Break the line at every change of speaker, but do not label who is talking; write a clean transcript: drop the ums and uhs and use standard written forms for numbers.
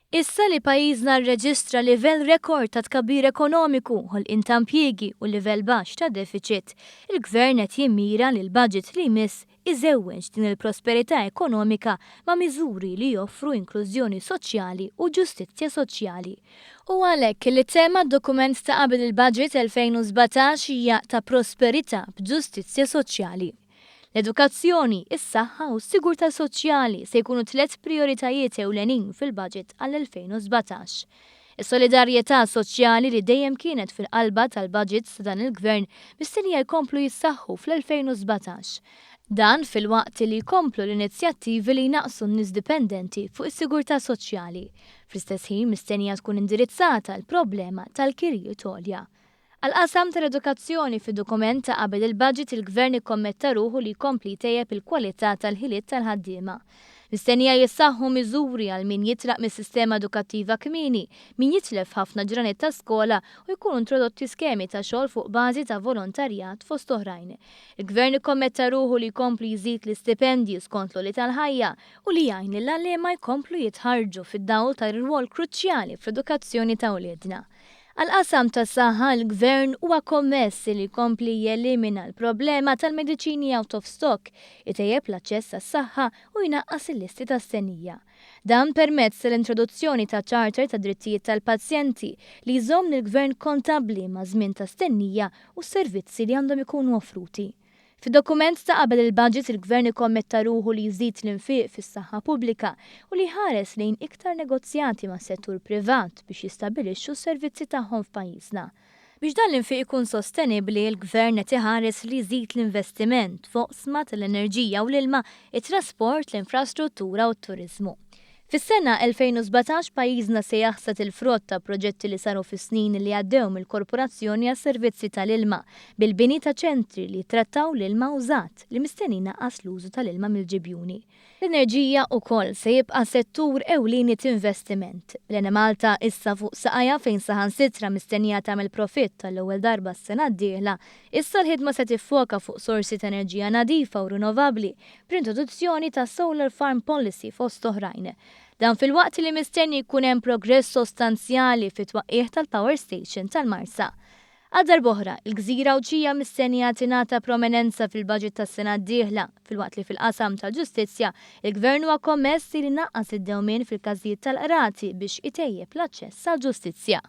Issa li pajjiżna rreġistra livell rekord ta' tkabbir ekonomiku ħolqien ta' impjiegi u livell baxx ta' deficit, il-Gvern qed jimmira li l-budget li jmiss iżewweġ din il-prosperità ekonomika ma' miżuri li joffru inklużjoni soċjali u ġustizzja soċjali. U għalhekk li tema d-dokument ta' qabel il-budget 2017 hija ta' prosperità b'ġustizzja soċjali. L-edukazzjoni, is-saħħa u s-sigurtà soċjali se jkunu 3 prioritajiet ewlenin fil-budget għall-2017. Is-solidarjetà soċjali li dejjem kienet fil-qalba tal-budget ta' dan il-Gvern mistennija jkomplu jissaħħu fl-2017. Dan fil-waqt li jkomplu l-inizjattivi li jnaqsu n-nies dipendenti fuq is-sigurtà soċjali. Fl-istess ħin mistennija tkun indirizzata l-problema tal-kirji tolja. Għal-qasam tal-edukazzjoni fid-dokument ta' qabel il-budget il-Gvern ikkommetta ruħu li jkompli jtejjeb il-kwalità tal-ħiliet tal-ħaddiema. Mistennija jissaħħu miżuri għal min jitlaq mis-sistema edukattiva kmieni, min jitlef ħafna ġranet ta' skola u jkunu introdotti skemi ta' xogħol fuq bażi ta' volontarjat fost oħrajn. Il-Gvern ikkommetta ruħu li jkompli jżid l-istipendji skont l-oli tal-ħajja u li jgħin li l-għalliema jkomplu jitħarġu fid-dawl tar-rwol kruċjali fl-edukazzjoni ta' wliedna. Għal-qasam tas-saħħa l-Gvern huwa kommess li jkompli jelimina l-problema tal-mediċini out of stock, itejjeb l-aċċess għas-saħħa u jnaqqas il-listi ta' stennija. Dan permezz l-introduzzjoni ta' charter ta' drittijiet tal-pazjenti li jżomm l-Gvern kontabbli ma' żmien ta' stennija u s-servizzi li għandhom ikunu offruti. Fid-dokument ta' qabel il-budget il-Gvern ikkommetta ruħu li jżid l-infiq fis-saħħa pubblika u li ħares lejn iktar negozjati mas settur privat biex jistabbilixxu s-servizzi tagħhom f'pajjiżna. Biex dan l-infiq ikun sostenibbli, il-Gvern qed iħares li jżid l-investiment fuq sma tal-enerġija u l-ilma, it-trasport, l-infrastruttura u t-turiżmu. Fis-sena 2017 pajjiżna se jaħsad il-frott ta' proġetti li saru fis-snin li għaddew mill-Korporazzjoni għas-Servizzi tal-Ilma bil-bini ta' ċentri li trattaw l-ilma użat li mistennina naqas l-użu tal-ilma mill-ġibjuni. L-enerġija wkoll se jibqa' settur ewlieni t-investiment. L-Enemalta issa fuq saqajja fejn saħansitra mistennija tagħmel profitt tal-ewwel darba s-sena d-dieħla, issa l-ħidma se tiffoka fuq sorsi ta' enerġija nadifa u rinnovabbli b'introduzzjoni ta' Solar Farm Policy fost oħrajn. Dan fil-waqt li mistenni jkun hemm progress sostanzjali fit-twaqqih tal-Power Station tal-Marsa. Għal boħra, il-Gżira Awċija mistennija tingħata prominenza fil-budget tas-sena d-dieħla, fil-waqt li fil-qasam tal-ġustizzja, il-Gvern huwa kommess li naqqas id-dewmien fil-każijiet tal-qrati biex itejjeb l-aċċess għall-ġustizzja.